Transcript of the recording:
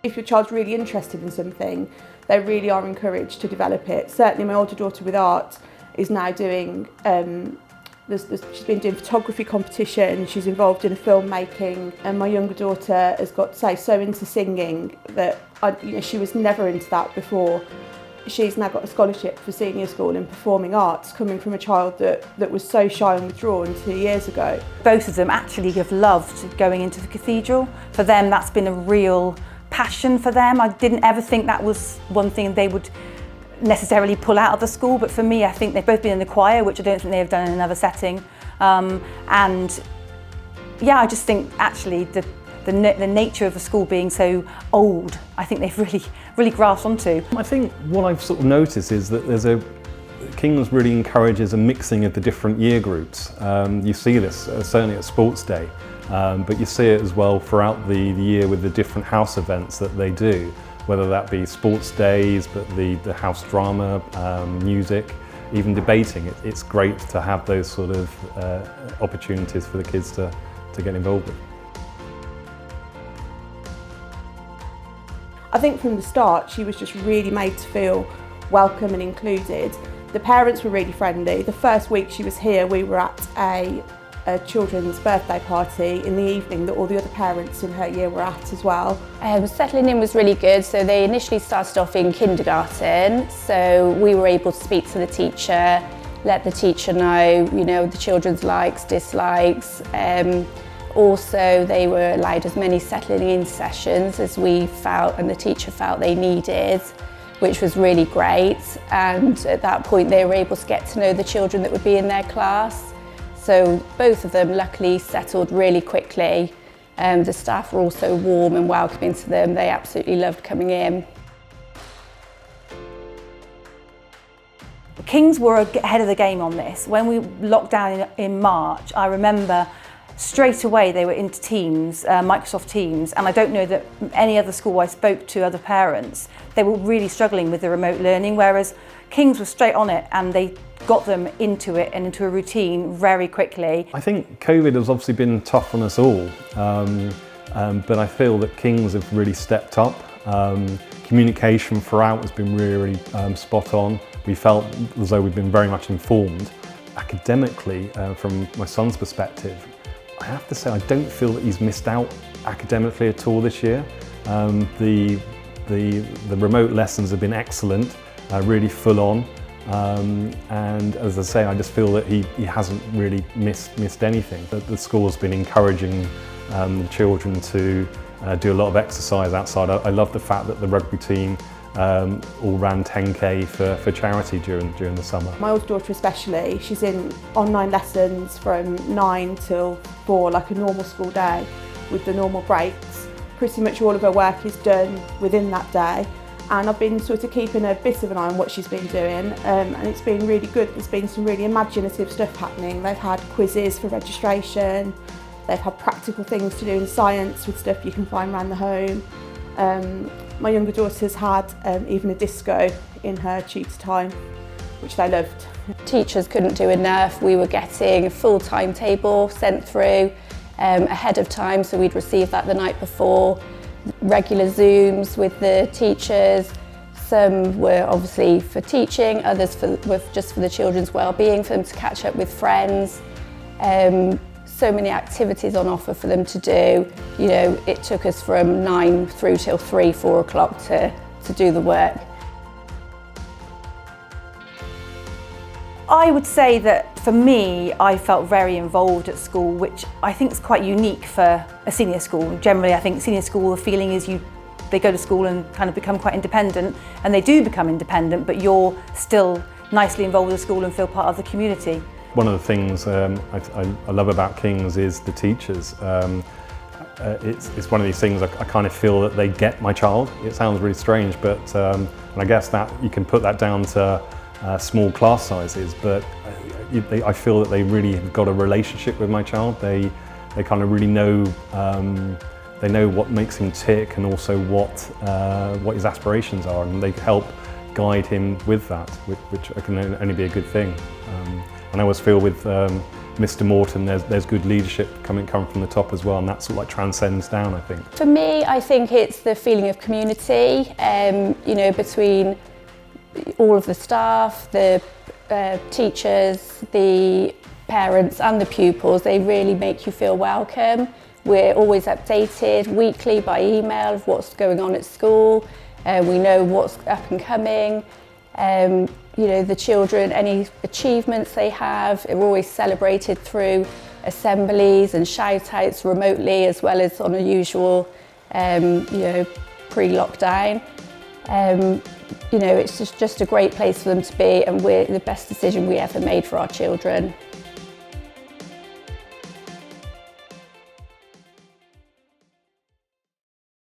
If your child's really interested in something, they really are encouraged to develop it. Certainly my older daughter with art is now doing, she's been doing photography competition, she's involved in a filmmaking, and my younger daughter has got, say, so into singing that she was never into that before. She's now got a scholarship for senior school in performing arts, coming from a child that was so shy and withdrawn 2 years ago. Both of them actually have loved going into the cathedral. For them, that's been a real passion for them. I didn't ever think that was one thing they would necessarily pull out of the school, but for me, I think they've both been in the choir, which I don't think they've done in another setting. And yeah, I just think actually the nature of the school being so old, I think they've really grasped onto. I think what I've sort of noticed is that King's really encourages a mixing of the different year groups. You see this certainly at Sports Day, but you see it as well throughout the year with the different house events that they do, whether that be sports days, but the house drama, music, even debating. It's great to have those sort of opportunities for the kids to get involved with. I think from the start she was just really made to feel welcome and included. The parents were really friendly. The first week she was here, we were at a children's birthday party in the evening that all the other parents in her year were at as well. Settling in was really good. So they initially started off in kindergarten, so we were able to speak to the teacher, let the teacher know, the children's likes, dislikes. Also, they were allowed as many settling in sessions as we felt and the teacher felt they needed, which was really great. And at that point, they were able to get to know the children that would be in their class. So both of them luckily settled really quickly. The staff were also warm and welcoming to them. They absolutely loved coming in. King's were ahead of the game on this. When we locked down in March, I remember straight away they were into Teams, Microsoft Teams, and I don't know that any other school I spoke to, other parents, they were really struggling with the remote learning, whereas King's was straight on it and they got them into it and into a routine very quickly. I think COVID has obviously been tough on us all, but I feel that King's have really stepped up. Communication throughout has been really spot on. We felt as though we've been very much informed. Academically, from my son's perspective, I have to say I don't feel that he's missed out academically at all this year. The remote lessons have been excellent, really full on, and as I say, I just feel that he hasn't really missed anything. The school has been encouraging the children to do a lot of exercise outside. I love the fact that the rugby team all ran 10k for charity during the summer. My older daughter especially, she's in online lessons from 9 till 4, like a normal school day with the normal breaks. Pretty much all of her work is done within that day, and I've been sort of keeping a bit of an eye on what she's been doing, and it's been really good. There's been some really imaginative stuff happening. They've had quizzes for registration, they've had practical things to do in science with stuff you can find around the home. My younger daughter's had even a disco in her tutor time, which they loved. Teachers couldn't do enough. We were getting a full timetable sent through ahead of time, so we'd receive that the night before. Regular Zooms with the teachers. Some were obviously for teaching, others were just for the children's well-being, for them to catch up with friends. So many activities on offer for them to do. It took us from 9 through till 3, 4 o'clock to do the work. I would say that for me, I felt very involved at school, which I think is quite unique for a senior school. Generally, I think senior school, the feeling is they go to school and kind of become quite independent, and they do become independent, but you're still nicely involved with the school and feel part of the community. One of the things I love about King's is the teachers. It's one of these things I kind of feel that they get my child. It sounds really strange, but and I guess that you can put that down to small class sizes, but I feel that they really have got a relationship with my child. They kind of really know they know what makes him tick and also what his aspirations are, and they help guide him with that, which can only be a good thing. And I always feel with Mr. Morton, there's good leadership coming from the top as well, and that sort of like transcends down, I think. For me, I think it's the feeling of community, you know, between all of the staff, the teachers, the parents and the pupils. They really make you feel welcome. We're always updated weekly by email of what's going on at school. We know what's up and coming. You know, the children, any achievements they have, are always celebrated through assemblies and shout-outs remotely, as well as on a usual, you know, pre-lockdown. You know, it's just a great place for them to be, and we're the best decision we ever made for our children.